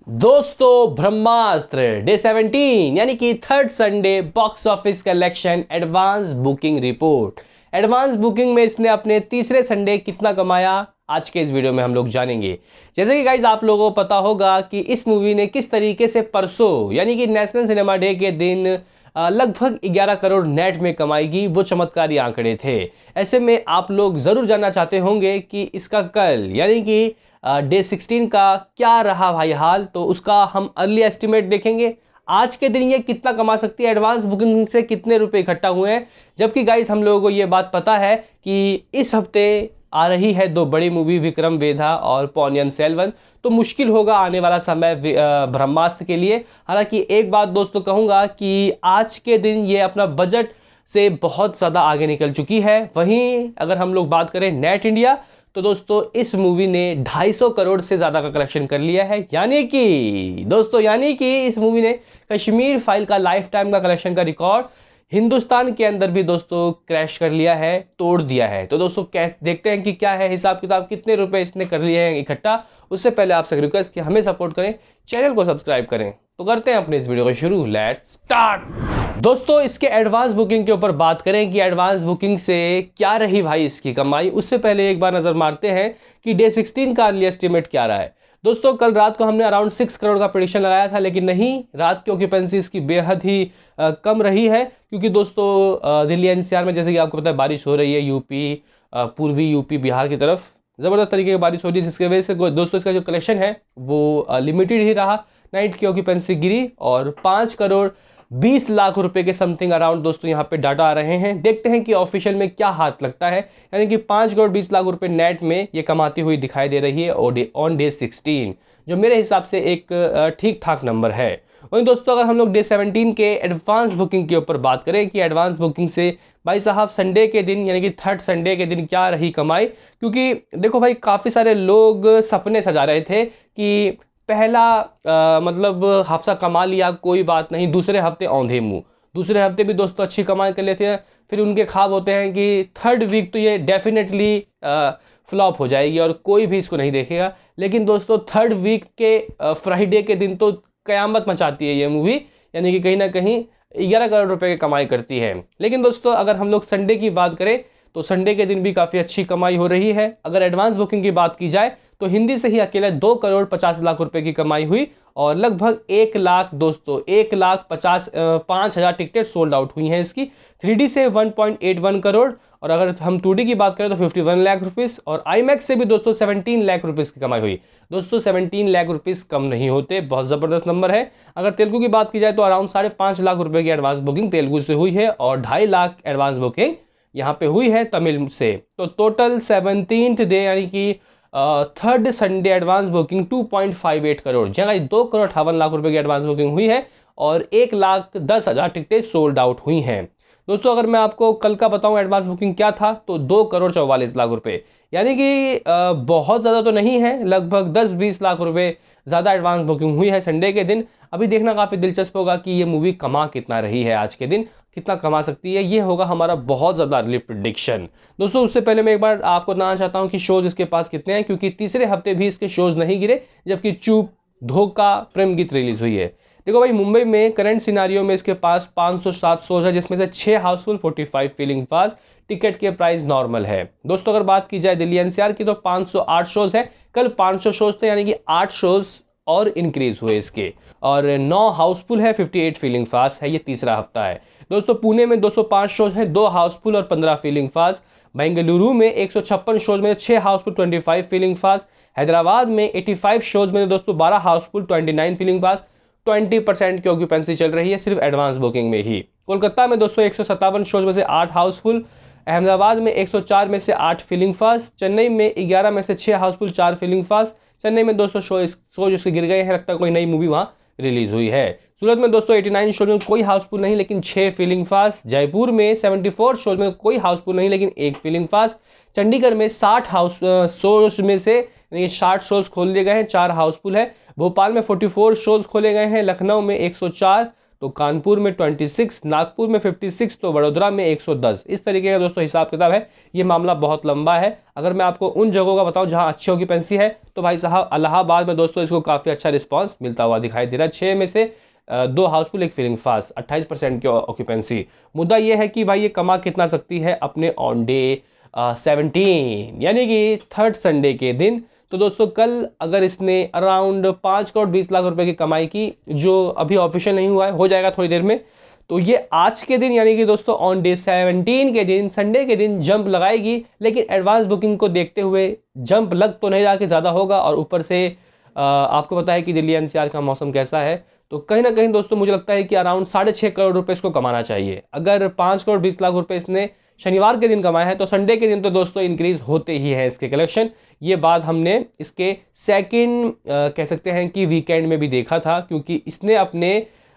दोस्तों ब्रह्मास्त्र डे 17 यानी कि third Sunday box office collection advance booking report. Advance booking में इसने अपने तीसरे संडे कितना कमाया आज के इस वीडियो में हम लोग जानेंगे। जैसे कि गाइज आप लोगों को पता होगा कि इस मूवी ने किस तरीके से परसों यानी कि नेशनल सिनेमा डे के दिन लगभग 11 करोड़ नेट में कमाएगी, वो चमत्कारी आंकड़े थे। ऐसे में आप लोग जरूर जानना चाहते होंगे कि इसका कल यानी कि डे 16 का क्या रहा भाई हाल, तो उसका हम अर्ली एस्टिमेट देखेंगे। आज के दिन ये कितना कमा सकती है, एडवांस बुकिंग से कितने रुपए इकट्ठा हुए हैं। जबकि गाइस हम लोगों को ये बात पता है कि इस हफ्ते आ रही है दो बड़ी मूवी, विक्रम वेधा और पोन्नियिन सेल्वन, तो मुश्किल होगा आने वाला समय ब्रह्मास्त्र के लिए। हालांकि एक बात दोस्तों कहूँगा कि आज के दिन ये अपना बजट से बहुत ज़्यादा आगे निकल चुकी है। वहीं अगर हम लोग बात करें नेट इंडिया, तो दोस्तों इस मूवी ने 250 करोड़ से ज़्यादा का कलेक्शन कर लिया है। यानी कि इस मूवी ने कश्मीर फाइल का लाइफ टाइम का कलेक्शन का रिकॉर्ड हिंदुस्तान के अंदर भी दोस्तों क्रैश कर लिया है, तोड़ दिया है। तो दोस्तों देखते हैं कि क्या है हिसाब किताब, कितने रुपए इसने कर लिए हैं इकट्ठा। उससे पहले आपसे रिक्वेस्ट कि हमें सपोर्ट करें, चैनल को सब्सक्राइब करें। तो करते हैं अपने इस वीडियो को शुरू, लेट्स स्टार्ट। दोस्तों इसके एडवांस बुकिंग के ऊपर बात करें कि एडवांस बुकिंग से क्या रही भाई इसकी कमाई, उससे पहले एक बार नजर मारते हैं कि डे 16 का अर्ली एस्टिमेट क्या रहा है। दोस्तों कल रात को हमने अराउंड 6 करोड़ का प्रेडिक्शन लगाया था, लेकिन नहीं, रात की ऑक्यूपेंसी इसकी बेहद ही कम रही है। क्योंकि दोस्तों दिल्ली एनसीआर में जैसे कि आपको पता है बारिश हो रही है, यूपी पूर्वी यूपी बिहार की तरफ ज़बरदस्त तरीके की बारिश हो रही है, जिसकी वजह से दोस्तों इसका जो कलेक्शन है वो लिमिटेड ही रहा। नाइट की ऑक्यूपेंसी गिरी और 5 करोड़ 20 लाख रुपए के समथिंग अराउंड दोस्तों यहाँ पे डाटा आ रहे हैं। देखते हैं कि ऑफिशियल में क्या हाथ लगता है। यानी कि 5 करोड़ 20 लाख रुपए नेट में ये कमाती हुई दिखाई दे रही है ऑन डे 16, जो मेरे हिसाब से एक ठीक ठाक नंबर है। वहीं दोस्तों अगर हम लोग डे 17 के एडवांस बुकिंग के ऊपर बात करें कि एडवांस बुकिंग से भाई साहब संडे के दिन यानी कि थर्ड संडे के दिन क्या रही कमाई। क्योंकि देखो भाई काफ़ी सारे लोग सपने सजा रहे थे कि पहला मतलब हफ्ता कमा लिया कोई बात नहीं, दूसरे हफ्ते औंधे मुंह, दूसरे हफ्ते भी दोस्तों अच्छी कमाई कर लेते हैं। फिर उनके ख्वाब होते हैं कि थर्ड वीक तो ये डेफिनेटली फ्लॉप हो जाएगी और कोई भी इसको नहीं देखेगा। लेकिन दोस्तों थर्ड वीक के फ्राइडे के दिन तो कयामत मचाती है ये मूवी, यानी कि कहीं ना कहीं 11 करोड़ रुपए की कमाई करती है। लेकिन दोस्तों अगर हम लोग संडे की बात करें तो संडे के दिन भी काफ़ी अच्छी कमाई हो रही है। अगर एडवांस बुकिंग की बात की जाए तो हिंदी से ही अकेले 2 करोड़ 50 लाख रुपए की कमाई हुई और लगभग 1 लाख दोस्तों 1,50,5,000 टिकटें सोल्ड आउट हुई हैं इसकी। 3D से 1.81 करोड़ और अगर हम 2D की बात करें तो 51 लाख रुपीस और IMAX से भी दोस्तों 17 लाख रुपीस की कमाई हुई। दोस्तों 17 लाख रुपीस कम नहीं होते, बहुत ज़बरदस्त नंबर है। अगर तेलुगु की बात की जाए तो अराउंड 5.5 लाख रुपए की एडवांस बुकिंग तेलुगु से हुई है और 2.5 लाख एडवांस बुकिंग यहाँ पे हुई है तमिल से। तो टोटल 17th डे यानी कि third Sunday advance booking 2.58 crore जगह 2 करोड़ 58 लाख रुपए की एडवांस बुकिंग हुई है और 1,10,000 टिकटें सोल्ड आउट हुई हैं। दोस्तों अगर मैं आपको कल का बताऊं एडवांस बुकिंग क्या था तो 2 करोड़ 44 लाख रुपए, यानी कि बहुत ज़्यादा तो नहीं है, लगभग 10-20 लाख रुपए ज़्यादा एडवांस बुकिंग हुई है संडे के दिन। अभी देखना काफ़ी दिलचस्प होगा कि ये मूवी कमा कितना रही है, आज के दिन कितना कमा सकती है, ये होगा हमारा बहुत ज़्यादा अर्ली प्रेडिक्शन। दोस्तों उससे पहले मैं एक बार आपको बताना चाहता हूँ कि शोज़ इसके पास कितने हैं, क्योंकि तीसरे हफ्ते भी इसके शोज़ नहीं गिरे, जबकि चुप, धोखा, प्रेम गीत रिलीज़ हुई है। देखो भाई मुंबई में करंट सिनारियो में इसके पास 507 शोज है, जिसमें से 6 हाउसफुल 45 फीलिंग फास्ट, टिकट के प्राइस नॉर्मल है। दोस्तों अगर बात की जाए दिल्ली एनसीआर की तो 508 शोज है, कल 500 शोज थे, यानी कि 8 शोज और इंक्रीज हुए इसके और 9 हाउसफुल है, 58 फीलिंग फास्ट है। ये तीसरा हफ्ता है। दोस्तों पुणे में 205 शोज हैं, 2 हाउसफुल और 15 फीलिंग फास्ट। बेंगलुरु में 156 शोज में 6 हाउसफुल 25 फीलिंग फास्ट। हैदराबाद में 85 शोज में दोस्तों 12 हाउसफुल 29 फीलिंग फास्ट। 20% की ऑक्यूपेंसी चल रही है सिर्फ एडवांस बुकिंग में ही। कोलकाता में दोस्तों 157 शोज में से 8 हाउसफुल। अहमदाबाद में 104 में से 8 फीलिंग फास्ट। चेन्नई में 11 में से 6 हाउसफुल 4 फीलिंग फास्ट। चेन्नई में दोस्तों शोज उसके गिर गए हैं, लगता है कोई नई मूवी वहाँ रिलीज हुई है। सूरत में दोस्तों 89 शोज में कोई हाउसफुल नहीं लेकिन 6 फीलिंग फास्ट। जयपुर में 74 शोज में कोई हाउसफुल नहीं लेकिन 1 फीलिंग फास्ट। चंडीगढ़ में 60 शोज में से 60 शोज खोल लिए गए हैं, 4 हाउसफुल है। भोपाल में 44 शोज खोले गए हैं। लखनऊ में 104, तो कानपुर में 26, नागपुर में 56, तो वडोदरा में 110। इस तरीके का दोस्तों हिसाब किताब है। ये मामला बहुत लंबा है। अगर मैं आपको उन जगहों का बताऊं जहां अच्छी ऑक्यूपेंसी है, तो भाई साहब इलाहाबाद में दोस्तों इसको काफ़ी अच्छा रिस्पॉन्स मिलता हुआ दिखाई दे रहा है। 6 में से 2 हाउसफुल, एक फीलिंग फास्ट, 28% की ऑक्यूपेंसी। मुद्दा ये है कि भाई ये कमा कितना सकती है अपने ऑन डे 17 यानी कि थर्ड संडे के दिन। तो दोस्तों कल अगर इसने अराउंड 5 करोड़ 20 लाख रुपए की कमाई की, जो अभी ऑफिशियल नहीं हुआ है, हो जाएगा थोड़ी देर में, तो ये आज के दिन यानी कि दोस्तों ऑन डे 17 के दिन, संडे के दिन जंप लगाएगी। लेकिन एडवांस बुकिंग को देखते हुए जंप लग तो नहीं रहा कि ज़्यादा होगा, और ऊपर से आपको पता है कि दिल्ली एनसीआर का मौसम कैसा है। तो कहीं ना कहीं दोस्तों मुझे लगता है कि अराउंड 6.5 करोड़ रुपए इसको कमाना चाहिए। अगर 5 करोड़ 20 लाख रुपए इसने शनिवार के दिन कमाए हैं, तो संडे के दिन तो दोस्तों इंक्रीज होते ही है इसके कलेक्शन। ये बात हमने इसके सेकंड कह सकते हैं कि वीकेंड में भी देखा था, क्योंकि इसने अपने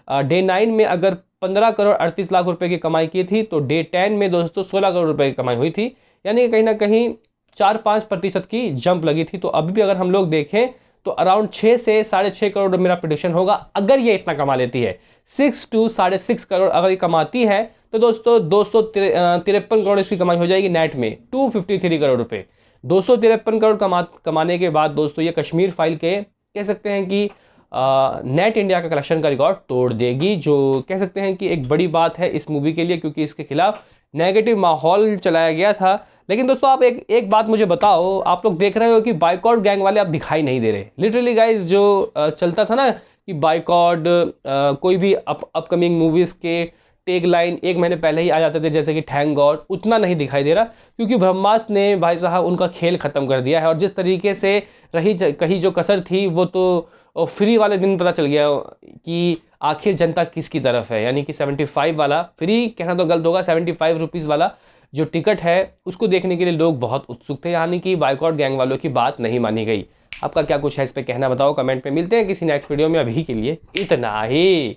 डे 9 में अगर 15 करोड़ 38 लाख रुपए की कमाई की थी, तो डे 10 में दोस्तों 16 करोड़ रुपए की कमाई हुई थी। यानी कहीं ना कहीं 4-5% की जंप लगी थी। तो अभी भी अगर हम लोग देखें तो अराउंड 6 से 6.5 करोड़ मेरा प्रेडिक्शन होगा, अगर ये इतना कमा लेती है। 6 to 6.5 करोड़ अगर ये कमाती है, तो दोस्तों 253 करोड़ इसकी कमाई हो जाएगी नेट में, 253 करोड़ रुपए। 253 करोड़ कमाने के बाद दोस्तों ये कश्मीर फाइल के कह सकते हैं कि नेट इंडिया का कलेक्शन का रिकॉर्ड तोड़ देगी, जो कह सकते हैं कि एक बड़ी बात है इस मूवी के लिए, क्योंकि इसके खिलाफ नेगेटिव माहौल चलाया गया था। लेकिन दोस्तों आप एक बात मुझे बताओ, आप लोग देख रहे हो कि बाइकॉट गैंग वाले आप दिखाई नहीं दे रहे। लिटरली गाइज, जो चलता था ना कि बाइकॉट कोई भी अपकमिंग मूवीज़ के टैग लाइन 1 महीने पहले ही आ जाते थे, जैसे कि थैंक गॉड, उतना नहीं दिखाई दे रहा, क्योंकि ब्रह्मास्त्र ने भाई साहब उनका खेल ख़त्म कर दिया है। और जिस तरीके से कहीं जो कसर थी, वो तो फ्री वाले दिन पता चल गया कि आखिर जनता किसकी तरफ है। यानी कि 75 वाला, फ्री कहना तो गलत होगा, 75 रुपीज़ वाला जो टिकट है उसको देखने के लिए लोग बहुत उत्सुक थे। यानी कि बाइकॉट गैंग वालों की बात नहीं मानी गई। आपका क्या कुछ है इस पे कहना, बताओ कमेंट में। मिलते हैं किसी नेक्स्ट वीडियो में, अभी के लिए इतना ही।